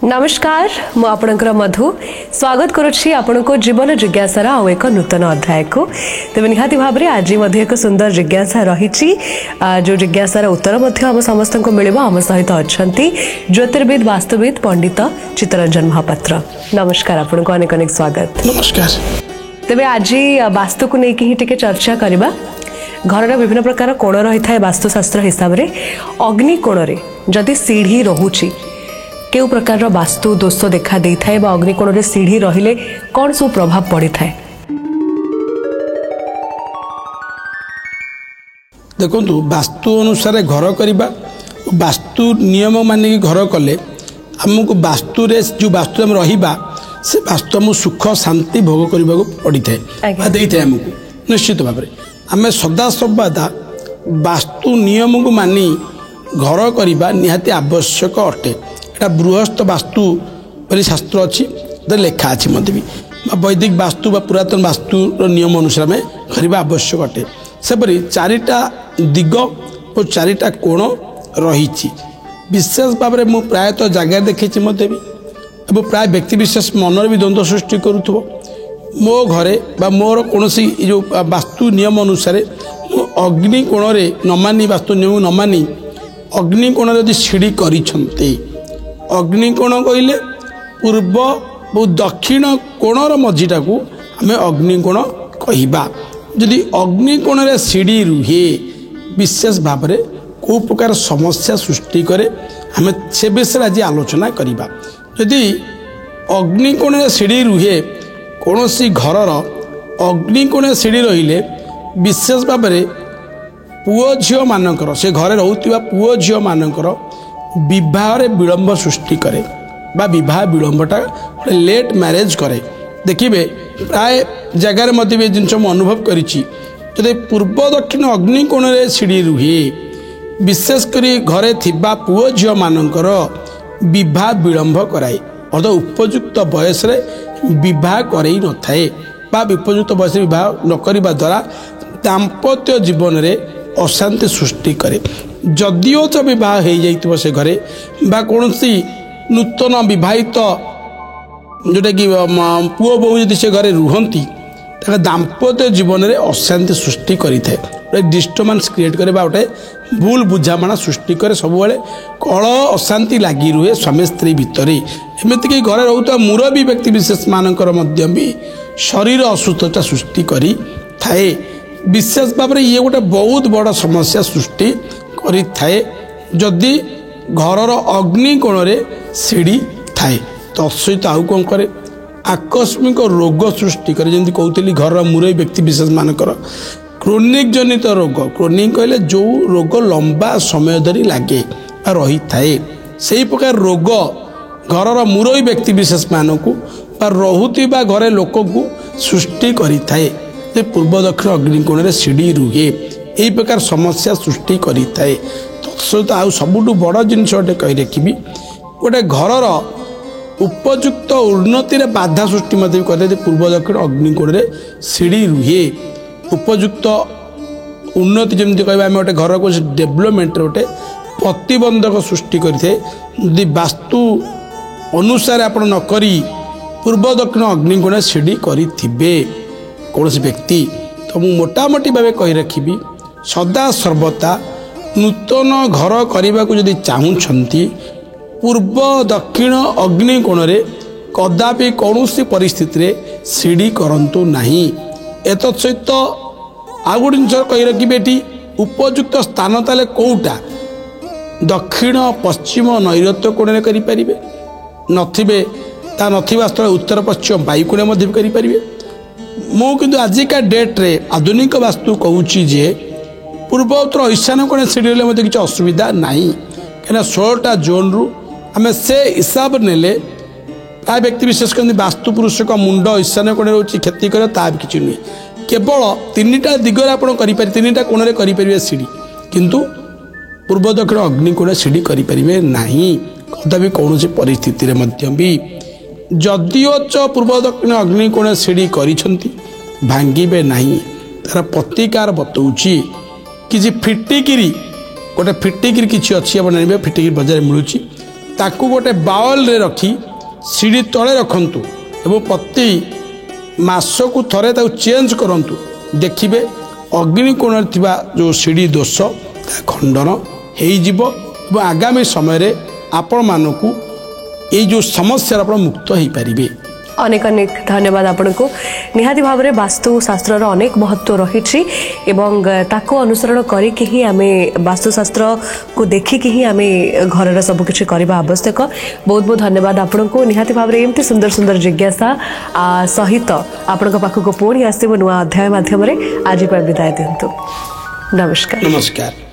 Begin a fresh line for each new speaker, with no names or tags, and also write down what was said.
नमस्कार मु आपणकर मधु स्वागत करुच्ची आपनको जीवन जिज्ञासार आउ एक नूतन अध्याय को तेज निहाती भाव में आज एक सुंदर जिज्ञासा रही जो जिज्ञासार उत्तर आम समस्त को मिल आम सहित अच्छा ज्योतिर्विद वास्तुविद पंडित चित्तरंजन महापात्र। नमस्कार आपको अनेक अनेक स्वागत।
नमस्कार।
तेज आज वास्तु को लेकिन ही टिके चर्चा करबा। घर विभिन्न प्रकार कोण रही है वास्तुशास्त्र हिसाब से अग्नि कोण जदि सीढ़ी रोची केउ प्रकार वास्तु दोष देखा दे था अग्निकोण रे सीढ़ी रहिले कौन सब प्रभाव पड़ी था?
देखो वास्तु अनुसार घर करवा वास्तु नियम मानिक घर कले आमको वास्तु रे जो वास्तु हम रहिबा से वास्तु आम सुख शांति भोग करने को पड़ी था आमको निश्चित भाव में आम सदा सर्वदा वास्तु नियम को मानी घर करने निहाती आवश्यक अटे। बृहस्थ वास्तु शास्त्र अच्छी लेखा अच्छी मत भी वैदिक वास्तु पुरातन वास्तु नियम अनुसार में करवा आवश्यक अटे। सेपरी चारिटा दिग और चारिटा कोण रही विशेष भाव में मुझे प्रायतः जगह देखी मत भी प्राय व्यक्ति विशेष मन भी द्वंद्व सृष्टि करूथो मो घरे बा मोर कौन जो वास्तु नियम अनुसार अग्नि कोण न मानी वास्तु नियम न मानी अग्नि कोण यदि सीढ़ी करिछन्ते अग्निकोण कहले पूर्व और दक्षिण कोणर मझीटा को आम अग्निकोण कहवा। जदि अग्निकोण रे सीढ़ी रुहे विशेष भाव में को प्रकार समस्या सृष्टि करे आम से विषय आज आलोचना करवा। जदि अग्निकोण रे सीढ़ी रुहे कौन सी घरर अग्निकोण सीढ़ी रहिले विशेष भाव में पुओ झील मानकर से घरे रोकवा पुओ झील मानकर विवाह विलंब सृष्टि करे बा विवाह विलंबटा लेट मैरेज करे। देखिए प्राय जगार मत भी जिन अनुभव करी पूर्व दक्षिण अग्निकोण रे सीढ़ी रुहे विशेषकर घरे थिबा पुओ झील मानकर विवाह विलंब कराए अर्थात उपयुक्त बयस विवाह करई न थाए बा उपयुक्त बयस विवाह न करने द्वारा दाम्पत्य जीवन में अशांति सृष्टि करे। जदिओ च विवाह हो जाइए से घरे बा कौन सी नूतन विवाहित जोटा कि पुओ बोहू यदि से घरे रुहंती दाम्पत्य जीवन में अशांति सृष्टि करें डिस्टर्बांस क्रिएट करे बा गोटे भूल बुझामणा सृष्टि करे सब कल अशांति लगी रुहे स्वामी स्त्री भितर एमतीक घरे रोता मुरबी व्यक्ति विशेष मानकर भी शरीर असुस्थता सृष्टि करी थाए विशेष भाव में ये गोटे बहुत बड़ समस्या सृष्टि करी थाए जदि घरर अग्निकोण रे सीढ़ी थाए तत्सहित आउ कौन करे आकस्मिक रोग सृष्टि करे जमी कहते घर मुरई व्यक्ति विशेष मानकर क्रोनिक जनित रोग क्रोनिक कहले जो रोग लंबा समय धरी लगे रही थाए से प्रकार रोग घरर मुरई व्यक्ति विशेष मानक रोहुतिबा घरे लोक को सृष्टि करी थाए पूर्व दक्षिण अग्निकोण रे सीढ़ी रुहे यही प्रकार समस्या सृष्टि करी थाए। तत्सहित आउ सबुठु बड़ जिनस गोटे कही रखी गोटे घरर उपयुक्त उन्नति रे बाधा सृष्टि करे पूर्व दक्षिण अग्निकोण रे सीढ़ी रुहे उपयुक्त उन्नति जमी कह गोटे घर को डेभलपमेंट गोटे प्रतिबंधक सृष्टि करें यदि वास्तु अनुसार आप न करी पूर्व दक्षिण अग्निकोण सीढ़ी करें कौन व्यक्ति तो मु मोटामोटी भाव कही रखी सदा सर्वदा नूतन घर करने को जदि चाहूँगी पूर्व दक्षिण अग्निकोण रे कदापि कौन परिस्थिति रे सीढ़ी करंतु नहीं। एत सहित आउ गोटे जिन कही रखी ये उपयुक्त स्थान ताले कौटा दक्षिण पश्चिम नैऋत्य कोण करें नथिबे ता नथिबा स्थल उत्तर पश्चिम वायुकोण करें। मु किंतु आजिका डेट रे आधुनिक वास्तु कहूँ जे पूर्व उत्तर ईशान कोण सीढ़ी मत किसी असुविधा नहीं कहीं 16टा जोन रु आम से हिसाब ने प्राय व्यक्ति विशेष कर वास्तु पुरुष का मुंड ईशान कोण रोचे क्षति करे ता किसी नुहे केवल 3टा दिगरे आप तीनटा कोण करें सीढ़ी किंतु पूर्व दक्षिण अग्निकोण सीढ़ी करें नहीं कदापि कौन परिस्थिति भी जदिओ च पूर्व दक्षिण अग्निकोण सीढ़ी करिछंती भांगिबे नहीं तार प्रतिकार बतौची कि फिटिकिरी गोटे फिटिकिरी किसी अच्छी आप जानवे फिटिकिरी बजार मिलूँ ताकू गोटे बाउल रे रखी सीढ़ी तले रखंतु एवं प्रति मासकू थरे ताकू चेंज करंतु देखिबे अग्निकोण थिबा जो सीढ़ी दोष खंडन हो आगामी समय आपण मानकू ये जो समस्या आप मुक्त हो पारे।
अनेक अनेक धन्यवाद आपको। निहाती भाव में वास्तुशास्त्र अनेक महत्व रही ताको अनुसरण करके ही आम वास्तुशास्त्र को देखिकी ही आम घर सबकि करवा आवश्यक। बहुत बहुत धन्यवाद आपको। निहाती भाव में एमती सुंदर सुंदर जिज्ञासा सहित आपण पाखक पुणी आसव नुआ अध्याय मध्यम आज विदाय दिंतु। नमस्कार।
नमस्कार।